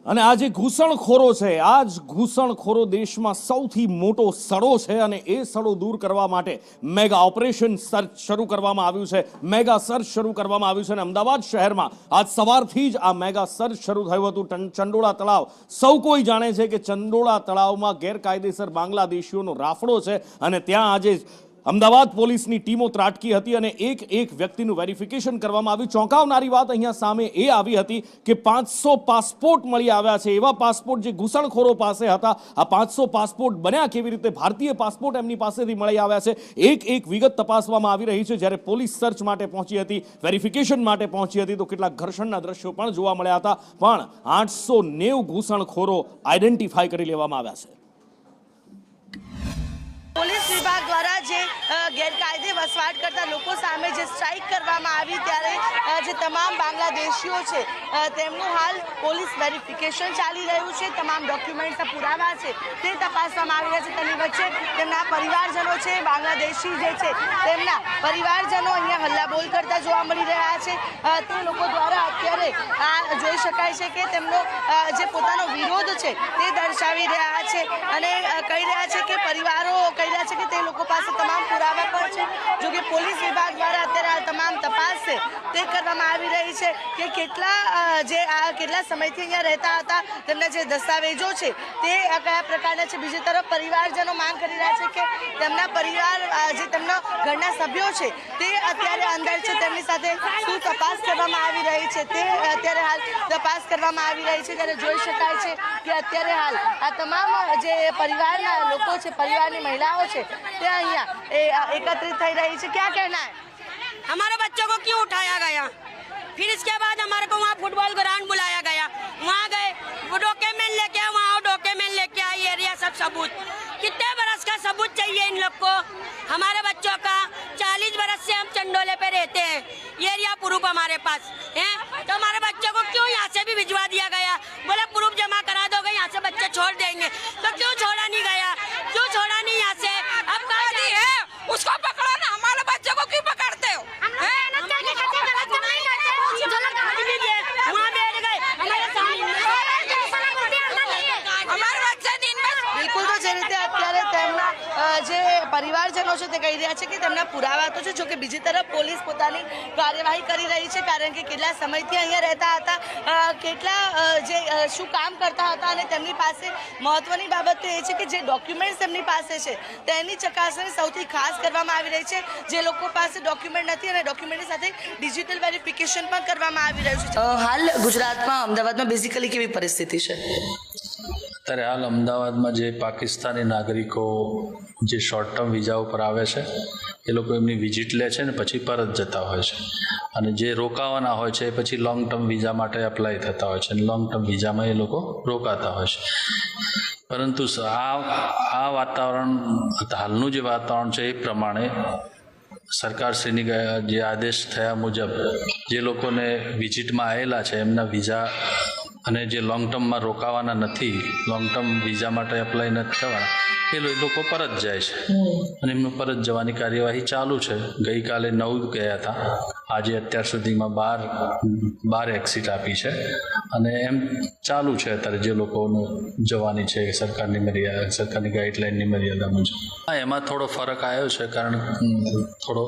અને આ જે ઘૂસણખોરો છે, આ જ ઘૂસણખોરો દેશમાં સૌથી મોટો સડો છે અને એ સડો દૂર કરવા માટે મેગા ઓપરેશન સર્ચ શરૂ કરવામાં આવ્યું છે, મેગા સર્ચ શરૂ કરવામાં આવ્યું છે અને અમદાવાદ શહેરમાં આજ સવારથી જ આ મેગા સર્ચ શરૂ થયું હતું। ચંડોળા તળાવ સૌ કોઈ જાણે છે કે ચંડોળા તળાવમાં ગેરકાયદેસર બાંગ્લાદેશીઓનો રાફડો છે અને ત્યાં આજે અમદાવાદ પોલીસની ટીમો ત્રાટકી હતી અને એક વ્યક્તિનું વેરિફિકેશન કરવામાં આવ્યું। ચોંકાવનારી વાત અહીંયા સામે એ આવી હતી કે 500 પાસપોર્ટ મળી આવ્યા છે। એવા પાસપોર્ટ જે ઘૂસણખોરો પાસે હતા, આ 500 પાસપોર્ટ બન્યા કેવી રીતે, ભારતીય પાસપોર્ટ એમની પાસેથી મળી આવ્યા છે। એક વિગત તપાસવામાં આવી રહી છે। જ્યારે પોલીસ સર્ચ માટે પહોંચી હતી, વેરિફિકેશન માટે પહોંચી હતી, તો કેટલાક ઘર્ષણના દ્રશ્યો પણ જોવા મળ્યા હતા, પણ 890 ઘૂસણખોરો આઈડેન્ટિફાઈ કરી લેવામાં આવ્યા છે। પોલીસ વિભાગ દ્વારા જે ગેરકાયદે વસવાટ કરતા લોકો સામે જે સ્ટ્રાઇક કરવામાં આવી ત્યારે જે તમામ બાંગ્લાદેશીઓ છે તેમનું હાલ પોલીસ વેરિફિકેશન ચાલી રહ્યું છે। તમામ ડોક્યુમેન્ટ્સના પુરાવા છે તે તપાસવામાં આવી રહ્યા છે। તેની વચ્ચે તેમના પરિવારજનો છે, બાંગ્લાદેશી જે છે તેમના પરિવારજનો અહીંયા હલ્લાબોલ કરતા જોવા મળી રહ્યા છે। તે લોકો દ્વારા અત્યારે આ જોઈ શકાય છે કે તેમનો જે પોતાનો વિરોધ છે તે દર્શાવી રહ્યા છે અને કહી રહ્યા છે કે પરિવારો કહી રહ્યા છે કે તે લોકો પાસે તમામ પુરાવા પણ છે। જો કે પોલીસ વિભાગ દ્વારા અત્યારે આ તમામ તપાસ છે તે કરવામાં આવી રહી છે કે કેટલા સમયથી અહીંયા રહેતા હતા, તેમના જે દસ્તાવેજો છે તે કયા પ્રકારના છે। બીજી તરફ પરિવારજનો માંગ કરી રહ્યા છે કે તેમના પરિવાર જે તેમના ઘરના સભ્યો છે તે અત્યારે અંદર છે, તેમની સાથે શું તપાસ કરવામાં આવી રહી છે તે અત્યારે હાલ તપાસ કરવામાં આવી રહી છે। ત્યારે જોઈ શકાય છે કે અત્યારે હાલ આ તમામ જે પરિવારના લોકો છે, પરિવારની महिलाओं છે તે અહીંયા एकत्रित થઈ રહી છે। क्या कहना है? हमारे बच्चों को क्यों उठाया गया? फिर इसके बाद हमारे को वहाँ फुटबॉल ग्राउंड बुलाया गया, वहाँ गए, वो डॉक्यूमेंट लेके आए, वहाँ डॉक्यूमेंट लेके आए, एरिया सब सबूत। कितने बरस का सबूत चाहिए इन लोग को? हमारे बच्चों का 40 बरस से हम चंडोले पे रहते हैं, ये एरिया प्रूफ हमारे पास है, तो हमारे बच्चों को क्यों यहाँ से भी भिजवा दिया गया? बोले प्रूफ जमा करा दोगे, यहाँ से बच्चे छोड़ देंगे, तो क्यों छोड़ा नहीं गया? क्यों छोड़ा नहीं यहाँ से? अब कहा है उसको पकड़ो ना, हमारे बच्चों को क्यों पकड़ते हो? બિલકુલ, તો જે રીતે અત્યારે તેમના જે પરિવારજનો છે તે કહી રહ્યા છે કે તેમના પુરાવા તો છે, જોકે બીજી તરફ પોલીસ પોતાની કાર્યવાહી કરી રહી છે, કારણ કે કેટલા સમયથી અહીંયા રહેતા હતા, કેટલા શું કામ કરતા હતા અને તેમની પાસે મહત્વની બાબત તો એ છે કે જે ડોક્યુમેન્ટ્સ તેમની પાસે છે તેની ચકાસણી સૌથી ખાસ કરવામાં આવી રહી છે। જે લોકો પાસે ડોક્યુમેન્ટ નથી અને ડોક્યુમેન્ટની સાથે ડિજિટલ વેરિફિકેશન પણ કરવામાં આવી રહ્યું છે। હાલ ગુજરાતમાં અમદાવાદમાં બેઝિકલી કેવી પરિસ્થિતિ છે? અત્યારે હાલ અમદાવાદમાં જે પાકિસ્તાની નાગરિકો જે શોર્ટ ટર્મ વિઝા ઉપર આવે છે એ લોકો એમની વિઝિટ લે છે ને પછી પરત જતા હોય છે, અને જે રોકાવાના હોય છે એ પછી લોંગ ટર્મ વિઝા માટે એપ્લાય થતા હોય છે અને લોંગ ટર્મ વિઝામાં એ લોકો રોકાતા હોય છે। પરંતુ આ વાતાવરણ, હાલનું જે વાતાવરણ છે એ પ્રમાણે સરકારશ્રીની જે આદેશ થયા મુજબ જે લોકોને વિઝિટમાં આવેલા છે એમના વિઝા અને જે લોંગ ટર્મમાં રોકાવાના નથી, લોંગ ટર્મ વિઝા માટે એપ્લાય નથી થવાના, એ લોકો પરત જાય છે અને એમનું પરત જવાની કાર્યવાહી ચાલુ છે। ગઈકાલે 9 ગયા હતા, આજે અત્યાર સુધીમાં 12 એક્સિટ આપી છે અને એમ ચાલુ છે અત્યારે જે લોકોને જવાની છે સરકારની ગાઈડલાઇનની મર્યાદા મુજબ। એમાં થોડો ફરક આવ્યો છે, કારણ થોડો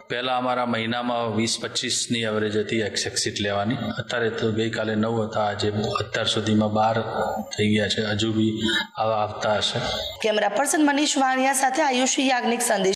પહેલાં અમારા મહિનામાં 20-25ની એવરેજ હતી એક્સિટ લેવાની, અત્યારે તો ગઈકાલે 9 હતા, આજે અત્યાર સુધીમાં 12 થઈ ગયા છે, હજુ બી આવતા હશે। કેમેરા પર્સન મનીષ વાણિયા સાથે આયુષી યાજ્ઞિક, સંદેશ।